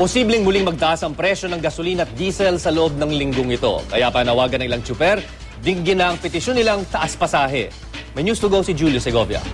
Posibleng muling magtaas ang presyo ng gasolina at diesel sa loob ng linggong ito. Kaya panawagan ng ilang tsuper, dinggin na ang petisyon nilang taas pasahe. May news to go si Julio Segovia.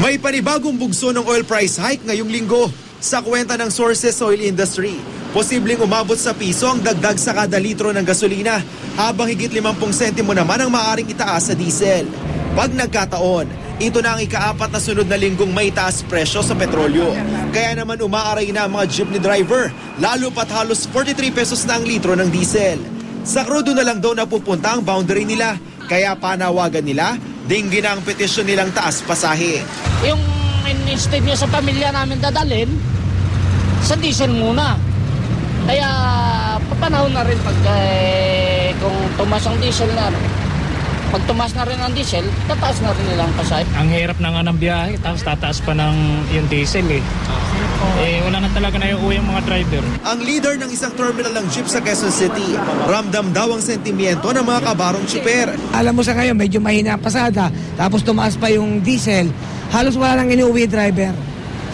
May panibagong bugso ng oil price hike ngayong linggo. Sa kwenta ng Sources Oil Industry, posibleng umabot sa piso ang dagdag sa kada litro ng gasolina, habang higit 50 sentimo naman ang maaaring itaas sa diesel. Pag nagkataon, ito na ang ika-4 na sunod na linggong may taas presyo sa petrolyo. Kaya naman umaaray na ang mga jeepney driver, lalo pat halos 43 pesos na ang litro ng diesel. Sa crudo na lang daw napupunta ang boundary nila, kaya panawagan nila, dinggin na ang petisyon nilang taas pasahe. Yung instead nyo sa pamilya namin dadalhin, sa diesel muna. Kaya papanahon na rin pag kung tumas ang diesel na rin. Pag tumas na rin ang diesel, tataas na rin nilang pasahe. Ang hirap na nga ng biyahe, tapos tataas pa ng yung diesel eh. Wala na talaga na yung mga driver. Ang leader ng isang terminal ng jeep sa Quezon City, ramdam daw ang sentimiento ng mga kabarong tsuper. Alam mo sa ngayon, medyo mahina ang pasada, tapos tumaas pa yung diesel, halos wala nang inuwi driver.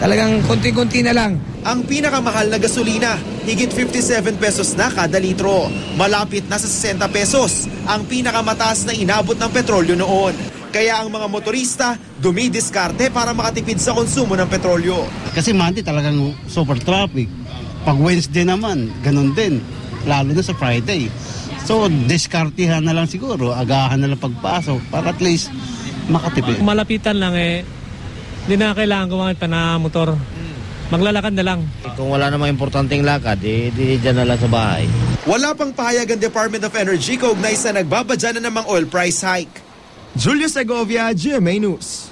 Talagang konti-konti na lang. Ang pinakamahal na gasolina, higit 57 pesos na kada litro. Malapit na sa 60 pesos, ang pinakamataas na inabot ng petrolyo noon. Kaya ang mga motorista dumidiskarte para makatipid sa konsumo ng petrolyo. Kasi Monday talagang super traffic. Pag Wednesday naman, ganun din. Lalo na sa Friday. So, diskartihan na lang siguro. Agahan na lang pagpasok para at least makatipid. Malapitan lang hindi na kailangan gumamit pa na motor. Maglalakad na lang. Kung wala namang importanteng lakad, di dyan na lang sa bahay. Wala pang pahayag ang Department of Energy kaugnay sa nagbabadya na namang oil price hike. Julio Segovia, GMA News.